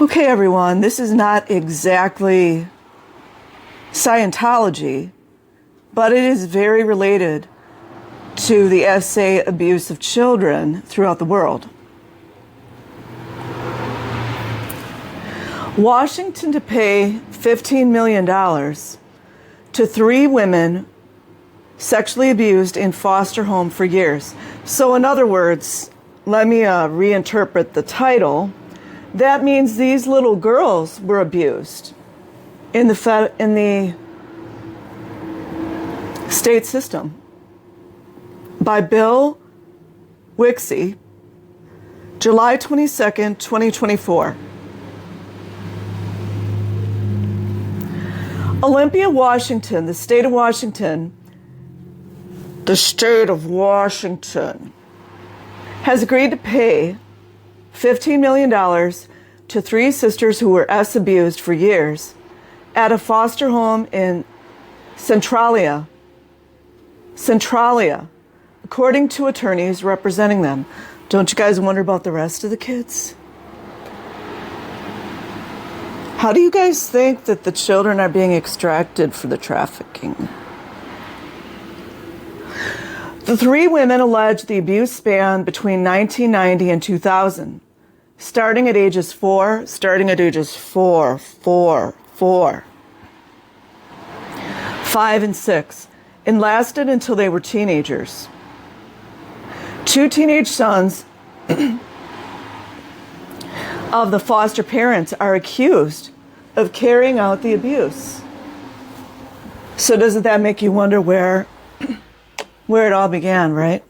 Okay, everyone, this is not exactly Scientology, but it is very related to the SA abuse of children throughout the world. Washington to pay $15 million to 3 women sexually abused in foster home for years. So in other words, let me reinterpret the title. That means these little girls were abused in the state system by Bill Wixie, July 22nd, 2024. Olympia, Washington, the state of Washington, has agreed to pay $15 million to 3 sisters who were abused for years at a foster home in Centralia, according to attorneys representing them. Don't you guys wonder about the rest of the kids? How do you guys think that the children are being extracted for the trafficking? The 3 women allege the abuse spanned between 1990 and 2000, starting at ages 4, 5 and 6, and lasted until they were teenagers. 2 teenage sons of the foster parents are accused of carrying out the abuse. So doesn't that make you wonder where it all began, right?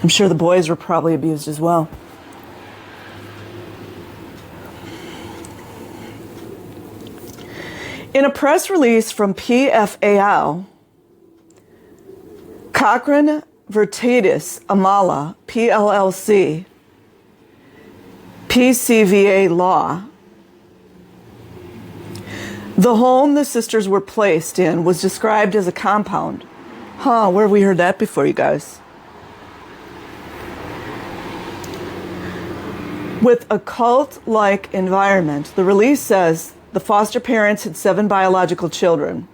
I'm sure the boys were probably abused as well. In a press release from PFAL, Cochrane Vertatis Amala, PLLC, PCVA Law, the home the sisters were placed in was described as a compound. Where have we heard that before, you guys? With a cult-like environment. The release says the foster parents had 7 biological children.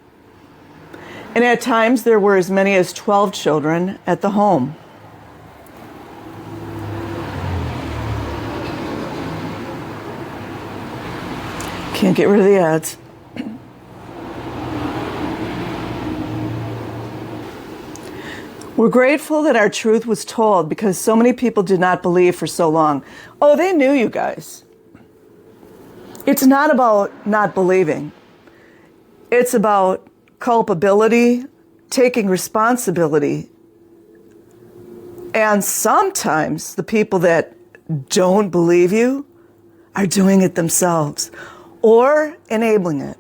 And at times there were as many as 12 children at the home. Can't get rid of the ads. We're grateful that our truth was told because so many people did not believe for so long. Oh, they knew, you guys. It's not about not believing. It's about culpability, taking responsibility. And sometimes the people that don't believe you are doing it themselves or enabling it.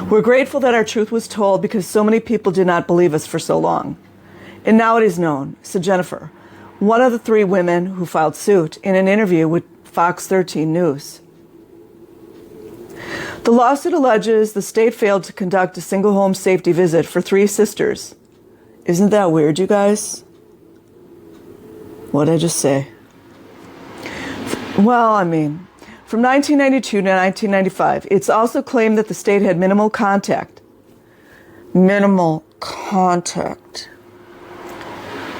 We're grateful that our truth was told because so many people did not believe us for so long. And now it is known, said Jennifer, one of the 3 women who filed suit, in an interview with Fox 13 News. The lawsuit alleges the state failed to conduct a single home safety visit for 3 sisters. Isn't that weird, you guys? What did I just say? Well, I mean, from 1992 to 1995, it's also claimed that the state had minimal contact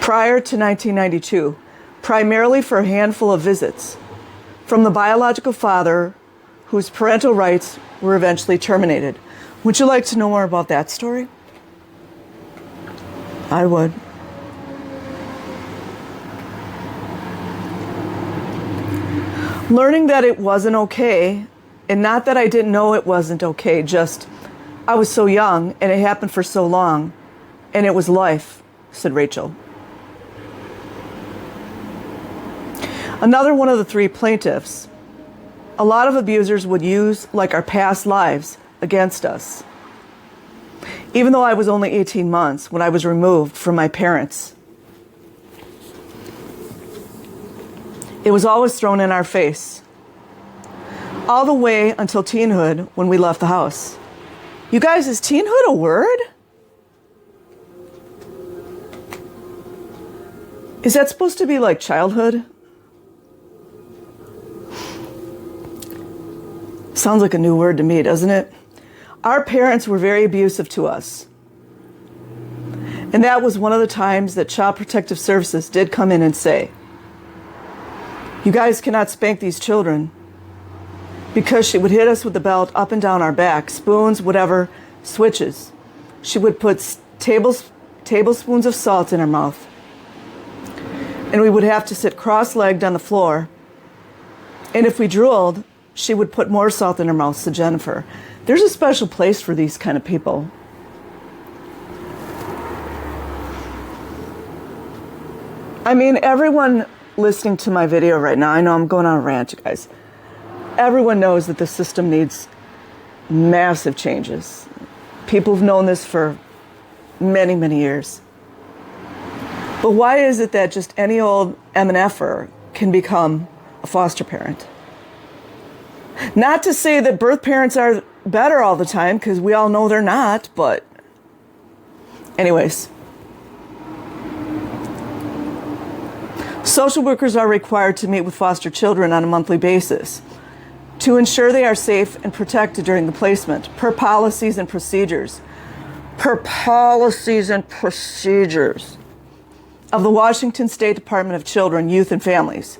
prior to 1992, primarily for a handful of visits from the biological father whose parental rights were eventually terminated. Would you like to know more about that story? I would. Learning that it wasn't okay, and not that I didn't know it wasn't okay, just I was so young and it happened for so long, and it was life, said Rachel. Another one of the 3 plaintiffs. A lot of abusers would use like our past lives against us. Even though I was only 18 months when I was removed from my parents. It was always thrown in our face. All the way until teenhood when we left the house. You guys, is teenhood a word? Is that supposed to be like childhood? Sounds like a new word to me, doesn't it? Our parents were very abusive to us. And that was one of the times that Child Protective Services did come in and say, you guys cannot spank these children, because she would hit us with the belt up and down our back, spoons, whatever, switches. She would put tablespoons of salt in her mouth. And we would have to sit cross-legged on the floor. And if we drooled, she would put more salt in her mouth, said Jennifer. There's a special place for these kind of people. I mean, everyone listening to my video right now, I know I'm going on a rant, you guys. Everyone knows that the system needs massive changes. People have known this for many, many years. But why is it that just any old MNFer can become a foster parent? Not to say that birth parents are better all the time, because we all know they're not, but anyways. Social workers are required to meet with foster children on a monthly basis to ensure they are safe and protected during the placement, per policies and procedures. Per policies and procedures of the Washington State Department of Children, Youth and Families,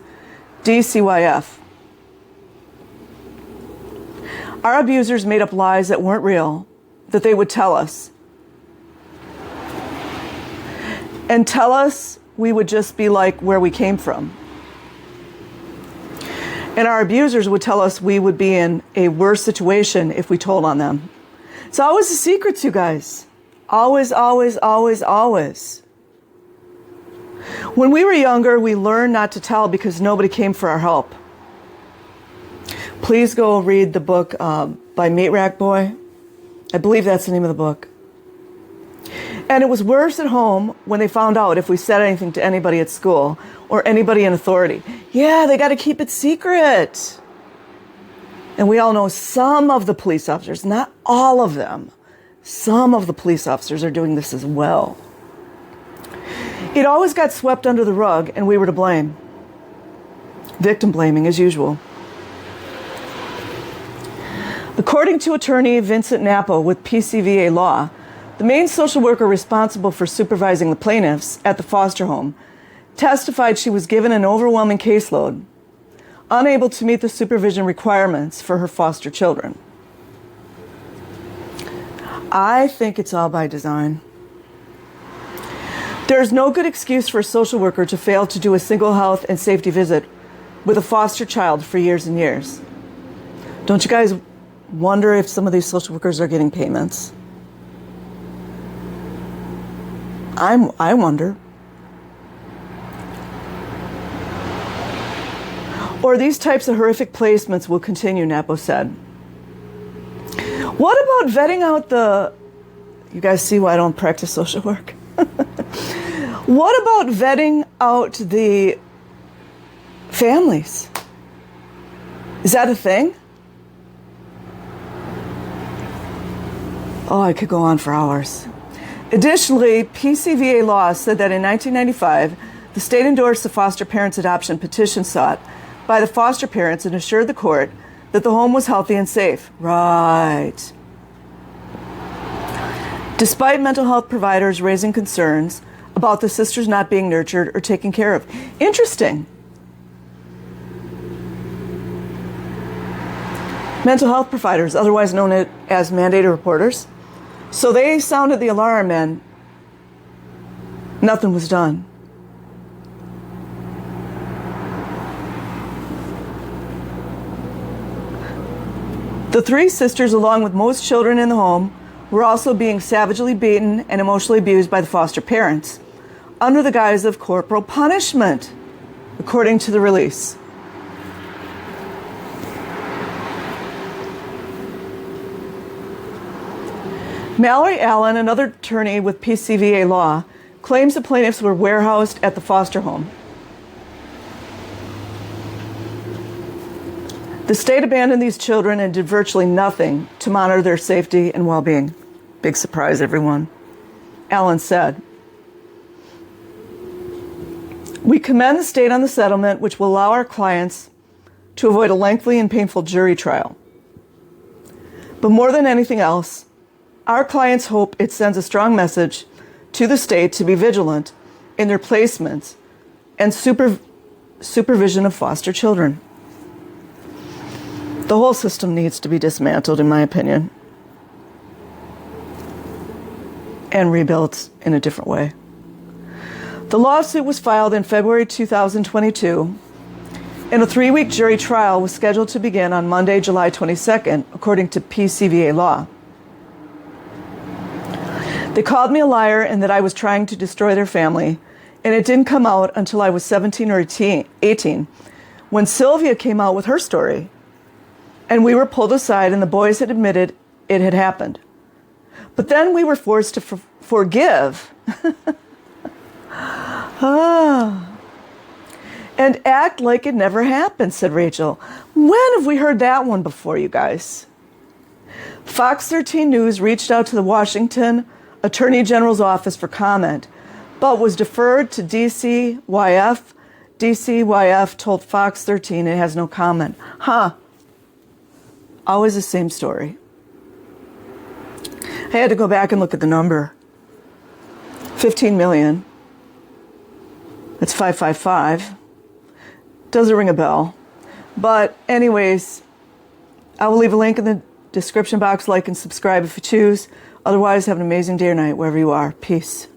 DCYF. Our abusers made up lies that weren't real, that they would tell us. And tell us we would just be like where we came from. And our abusers would tell us we would be in a worse situation if we told on them. It's always the secrets, you guys. Always, always, always, always. When we were younger, we learned not to tell because nobody came for our help. Please go read the book by Meat Rack Boy. I believe that's the name of the book. And it was worse at home when they found out if we said anything to anybody at school or anybody in authority. Yeah, they got to keep it secret. And we all know some of the police officers, not all of them, some of the police officers are doing this as well. It always got swept under the rug and we were to blame. Victim blaming as usual. According to attorney Vincent Nappo with PCVA Law, the main social worker responsible for supervising the plaintiffs at the foster home testified she was given an overwhelming caseload, unable to meet the supervision requirements for her foster children. I think it's all by design. There is no good excuse for a social worker to fail to do a single health and safety visit with a foster child for years and years. Don't you guys wonder if some of these social workers are getting payments? I wonder. Or these types of horrific placements will continue, Nappo said. What about vetting out the... You guys see why I don't practice social work? What about vetting out the families? Is that a thing? Oh, I could go on for hours. Additionally, PCVA Law said that in 1995, the state endorsed the foster parents' adoption petition sought by the foster parents and assured the court that the home was healthy and safe. Right. Despite mental health providers raising concerns about the sisters not being nurtured or taken care of. Interesting. Mental health providers, otherwise known as mandated reporters. So they sounded the alarm and nothing was done. The three sisters, along with most children in the home, were also being savagely beaten and emotionally abused by the foster parents under the guise of corporal punishment, according to the release. Mallory Allen, another attorney with PCVA Law, claims the plaintiffs were warehoused at the foster home. The state abandoned these children and did virtually nothing to monitor their safety and well-being. Big surprise, everyone. Allen said. We commend the state on the settlement, which will allow our clients to avoid a lengthy and painful jury trial. But more than anything else, our clients hope it sends a strong message to the state to be vigilant in their placements and supervision of foster children. The whole system needs to be dismantled, in my opinion, and rebuilt in a different way. The lawsuit was filed in February 2022, and a 3-week jury trial was scheduled to begin on Monday, July 22nd, according to PCVA law. They called me a liar and that I was trying to destroy their family, and it didn't come out until I was 17 or 18, when Sylvia came out with her story, and we were pulled aside and the boys had admitted it had happened. But then we were forced to forgive and act like it never happened, said Rachel. When have we heard that one before, you guys? Fox 13 News reached out to the Washington Attorney General's office for comment, but was deferred to DCYF. DCYF told Fox 13 it has no comment. Always the same story. I had to go back and look at the number. 15 million. That's 555. Doesn't ring a bell. But anyways, I will leave a link in the description box. Like and subscribe if you choose. Otherwise, have an amazing day or night wherever you are. Peace.